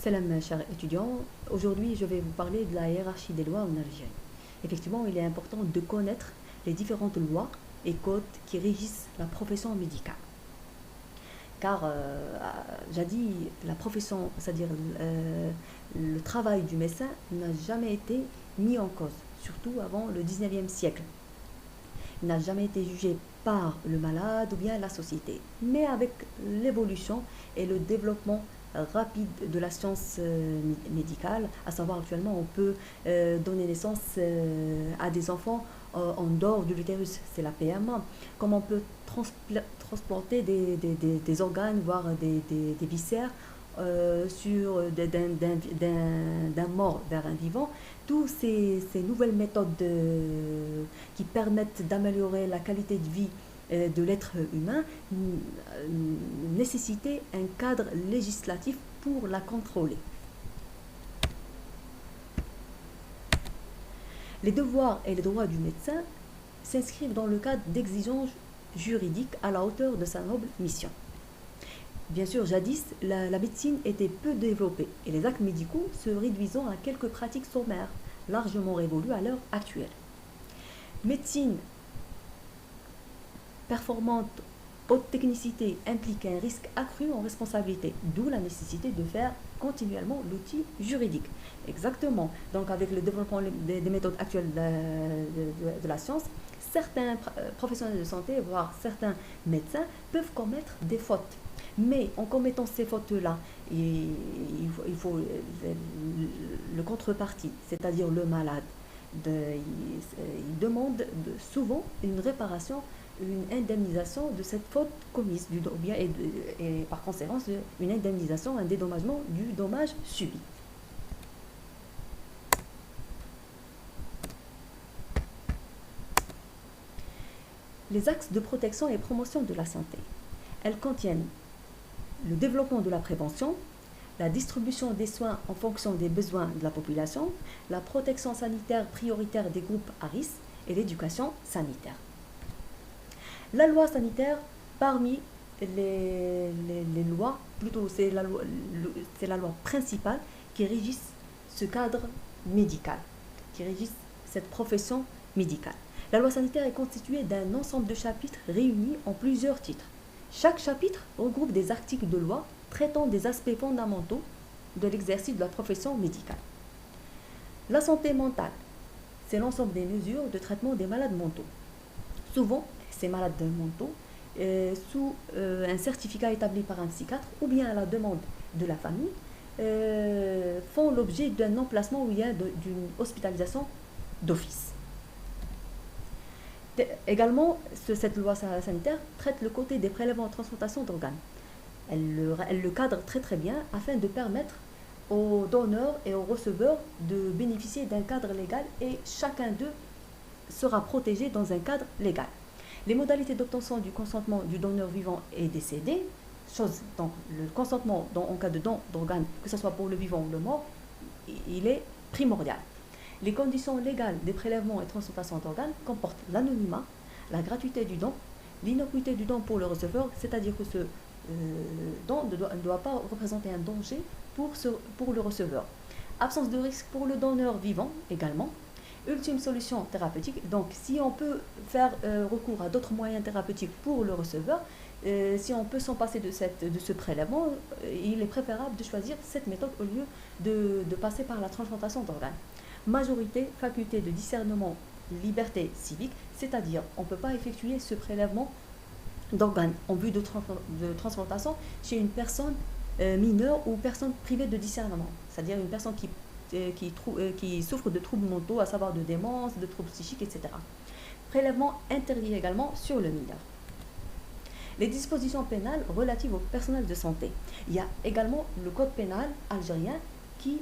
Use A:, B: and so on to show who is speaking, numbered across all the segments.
A: Salam, chers étudiants. Aujourd'hui, je vais vous parler de la hiérarchie des lois en Algérie. Effectivement, il est important de connaître les différentes lois et codes qui régissent la profession médicale. Car, jadis, la profession, c'est-à-dire le travail du médecin, n'a jamais été mis en cause, surtout avant le 19e siècle. Il n'a jamais été jugé par le malade ou bien la société. Mais avec l'évolution et le développement rapide de la science médicale, à savoir actuellement on peut donner naissance à des enfants en dehors de l'utérus, c'est la PMA, comme on peut transplanter des organes, voire des viscères d'un mort vers un vivant. Toutes ces nouvelles méthodes qui permettent d'améliorer la qualité de vie de l'être humain nécessitaient un cadre législatif pour la contrôler. Les devoirs et les droits du médecin s'inscrivent dans le cadre d'exigences juridiques à la hauteur de sa noble mission. Bien sûr, jadis, la médecine était peu développée et les actes médicaux se réduisant à quelques pratiques sommaires, largement révolues à l'heure actuelle. Médecine performante, haute technicité implique un risque accru en responsabilité, d'où la nécessité de faire continuellement l'outil juridique. Exactement. Donc avec le développement des méthodes actuelles de la science, certains professionnels de santé, voire certains médecins, peuvent commettre des fautes. Mais en commettant ces fautes-là, il faut le contrepartie, c'est-à-dire le malade, il demande souvent une réparation, une indemnisation de cette faute commise, et par conséquent une indemnisation, un dédommagement du dommage subi. Les axes de protection et promotion de la santé. Elles contiennent le développement de la prévention, la distribution des soins en fonction des besoins de la population, la protection sanitaire prioritaire des groupes à risque et l'éducation sanitaire. La loi sanitaire, parmi les lois, plutôt c'est la loi principale qui régisse ce cadre médical, qui régisse cette profession médicale. La loi sanitaire est constituée d'un ensemble de chapitres réunis en plusieurs titres. Chaque chapitre regroupe des articles de loi traitant des aspects fondamentaux de l'exercice de la profession médicale. La santé mentale, c'est l'ensemble des mesures de traitement des malades mentaux. Souvent, ces malades mentaux, sous un certificat établi par un psychiatre ou bien à la demande de la famille, font l'objet d'un emplacement ou d'une hospitalisation d'office. Également, cette loi sanitaire traite le côté des prélèvements et transplantations d'organes. Elle le cadre très bien afin de permettre aux donneurs et aux receveurs de bénéficier d'un cadre légal et chacun d'eux sera protégé dans un cadre légal. Les modalités d'obtention du consentement du donneur vivant et décédé, donc le consentement en cas de don d'organes, que ce soit pour le vivant ou le mort, il est primordial. Les conditions légales des prélèvements et transplantations d'organes comportent l'anonymat, la gratuité du don, l'innocuité du don pour le receveur, c'est-à-dire que ce don ne doit pas représenter un danger pour le receveur. Absence de risque pour le donneur vivant également. Ultime solution thérapeutique, donc si on peut faire recours à d'autres moyens thérapeutiques pour le receveur, si on peut s'en passer de ce prélèvement, il est préférable de choisir cette méthode au lieu de passer par la transplantation d'organes. Majorité, faculté de discernement, liberté civique, c'est-à-dire on ne peut pas effectuer ce prélèvement d'organes en vue de transplantation chez une personne mineure ou personne privée de discernement, c'est-à-dire une personne qui souffre de troubles mentaux, à savoir de démence, de troubles psychiques, etc. Prélèvement interdit également sur le mineur. Les dispositions pénales relatives au personnel de santé. Il y a également le code pénal algérien qui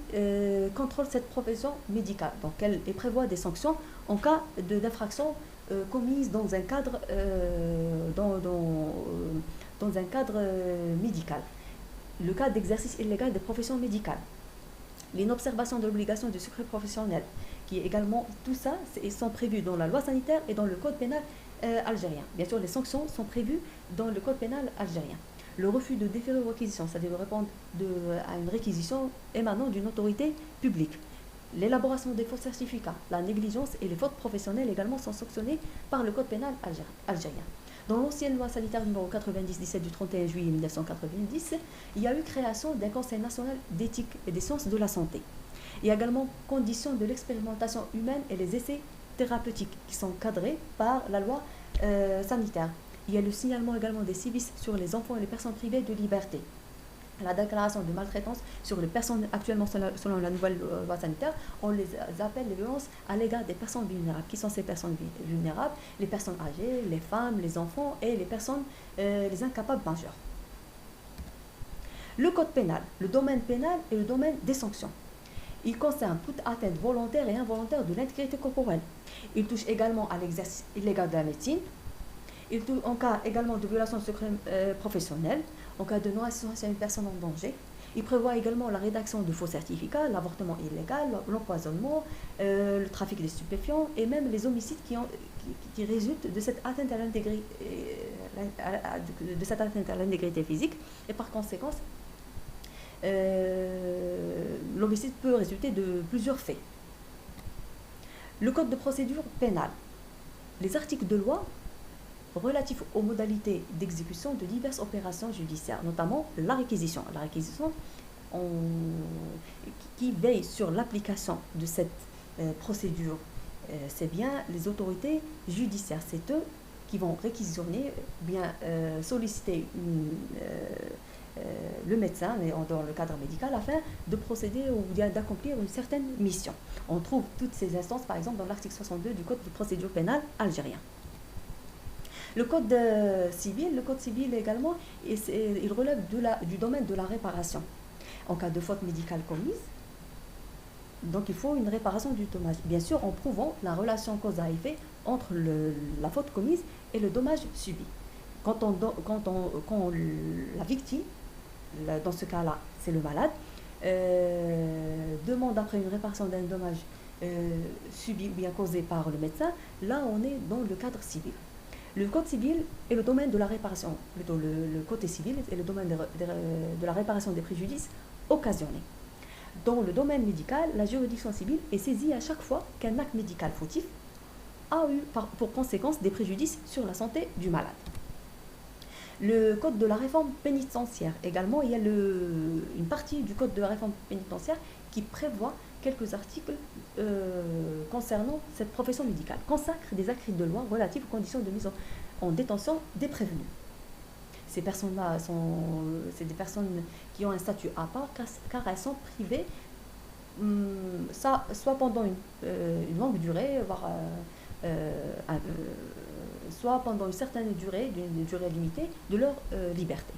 A: contrôle cette profession médicale. Donc, elle prévoit des sanctions en cas d'infraction commise dans un cadre, dans un cadre médical. Le cas d'exercice illégal des professions médicales. L'inobservation de l'obligation de secret professionnel, qui est également, tout ça, ils sont prévus dans la loi sanitaire et dans le code pénal algérien. Bien sûr, les sanctions sont prévues dans le code pénal algérien. le refus de déférer aux réquisitions, c'est-à-dire de répondre à une réquisition émanant d'une autorité publique. L'élaboration des faux certificats, la négligence et les fautes professionnelles également sont sanctionnées par le code pénal algérien. Dans l'ancienne loi sanitaire numéro 90-17 du 31 juillet 1990, il y a eu création d'un Conseil national d'éthique et des sciences de la santé. Il y a également conditions de l'expérimentation humaine et les essais thérapeutiques qui sont cadrés par la loi sanitaire. Il y a le signalement également des sévices sur les enfants et les personnes privées de liberté. La déclaration de maltraitance sur les personnes actuellement selon la nouvelle loi sanitaire, on les appelle les violences à l'égard des personnes vulnérables. Qui sont ces personnes vulnérables? Les personnes âgées, les femmes, les enfants et les personnes, les incapables majeurs. Le code pénal, le domaine pénal et le domaine des sanctions. Il concerne toute atteinte volontaire et involontaire de l'intégrité corporelle. Il touche également à l'exercice illégal de la médecine. Il touche en cas également de violation de secret professionnel, en cas de non-assistance à une personne en danger. Il prévoit également la rédaction de faux certificats, l'avortement illégal, l'empoisonnement, le trafic des stupéfiants et même les homicides qui résultent de cette atteinte à l'intégrité physique. Et par conséquent, l'homicide peut résulter de plusieurs faits. Le code de procédure pénale. Les articles de loi relatifs aux modalités d'exécution de diverses opérations judiciaires, notamment la réquisition. La réquisition qui veille sur l'application de cette procédure, c'est bien les autorités judiciaires. C'est eux qui vont réquisitionner, bien solliciter le médecin, dans le cadre médical, afin de procéder ou bien d'accomplir une certaine mission. On trouve toutes ces instances, par exemple, dans l'article 62 du Code de procédure pénale algérien. Le code civil également, il relève du domaine de la réparation. En cas de faute médicale commise, donc il faut une réparation du dommage. Bien sûr, en prouvant la relation cause à effet entre la faute commise et le dommage subi. Quand la victime, dans ce cas-là, c'est le malade, demande après une réparation d'un dommage subi ou bien causé par le médecin, là on est dans le cadre civil. Le code civil est le domaine de la réparation, plutôt le côté civil est le domaine de la réparation des préjudices occasionnés. Dans le domaine médical, la juridiction civile est saisie à chaque fois qu'un acte médical fautif a eu pour conséquence des préjudices sur la santé du malade. Le code de la réforme pénitentiaire, également, il y a une partie du code de la réforme pénitentiaire qui prévoit quelques articles concernant cette profession médicale, consacre des écrits de loi relatifs aux conditions de mise en détention des prévenus. Ces personnes-là c'est des personnes qui ont un statut à part car elles sont privées, soit pendant une longue durée, voire soit pendant une certaine durée, d'une durée limitée, de leur liberté.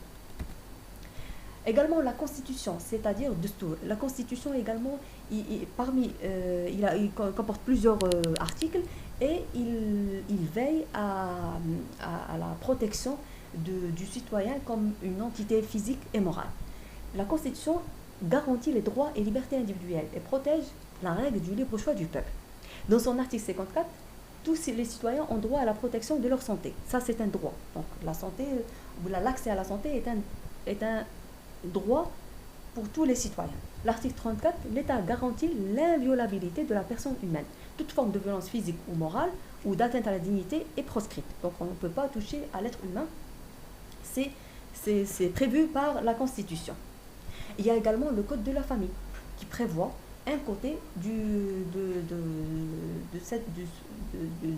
A: Également la Constitution, c'est-à-dire Destour. La Constitution également, il comporte plusieurs articles et il veille à la protection du citoyen comme une entité physique et morale. La Constitution garantit les droits et libertés individuelles et protège la règle du libre choix du peuple. Dans son article 54, tous les citoyens ont droit à la protection de leur santé. Ça, c'est un droit. Donc, la santé, l'accès à la santé est un droit pour tous les citoyens. L'article 34, l'État garantit l'inviolabilité de la personne humaine. Toute forme de violence physique ou morale ou d'atteinte à la dignité est proscrite. Donc, on ne peut pas toucher à l'être humain. C'est prévu par la Constitution. Il y a également le Code de la famille qui prévoit un côté de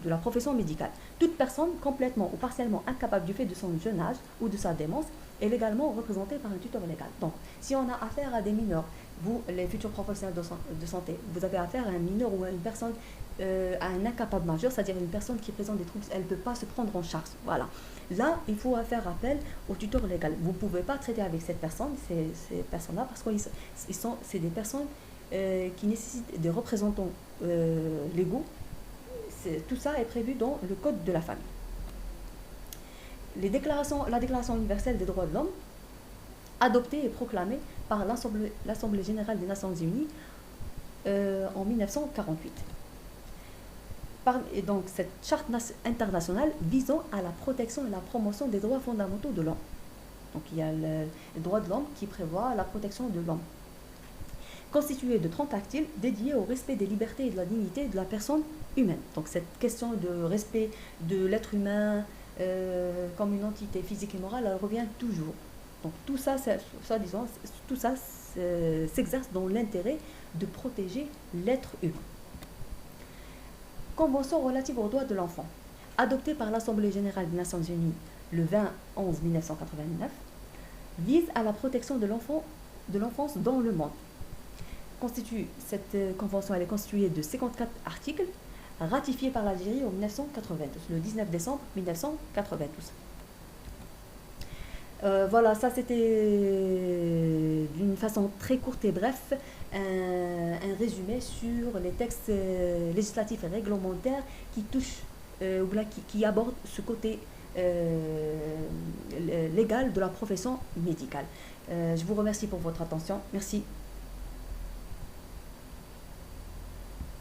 A: la profession médicale. Toute personne complètement ou partiellement incapable du fait de son jeune âge ou de sa démence est légalement représentée par un tuteur légal. Donc, si on a affaire à des mineurs, vous, les futurs professionnels de santé, vous avez affaire à un mineur ou à une personne, à un incapable majeur, c'est-à-dire une personne qui présente des troubles, elle ne peut pas se prendre en charge. Voilà. Là, il faut faire appel au tuteur légal. Vous ne pouvez pas traiter avec cette personne, ces personnes-là, parce que c'est des personnes qui nécessitent des représentants légaux. Tout ça est prévu dans le Code de la famille. La Déclaration universelle des droits de l'homme, adoptée et proclamée par l'Assemblée générale des Nations unies en 1948. Et donc, cette charte internationale visant à la protection et la promotion des droits fondamentaux de l'homme. Donc il y a le droit de l'homme qui prévoit la protection de l'homme, constitué de 30 articles dédiés au respect des libertés et de la dignité de la personne humaine. Donc cette question de respect de l'être humain comme une entité physique et morale, elle revient toujours. Donc tout ça, disons, tout ça s'exerce dans l'intérêt de protéger l'être humain. Convention relative aux droits de l'enfant, adoptée par l'Assemblée générale des Nations unies le 20-11-1989, vise à la protection de l'enfance dans le monde. Cette convention elle est constituée de 54 articles ratifiés par l'Algérie en 1992, le 19 décembre 1992. Voilà, ça c'était d'une façon très courte et bref un résumé sur les textes législatifs et réglementaires qui touchent ou bien qui abordent ce côté légal de la profession médicale. Je vous remercie pour votre attention. Merci.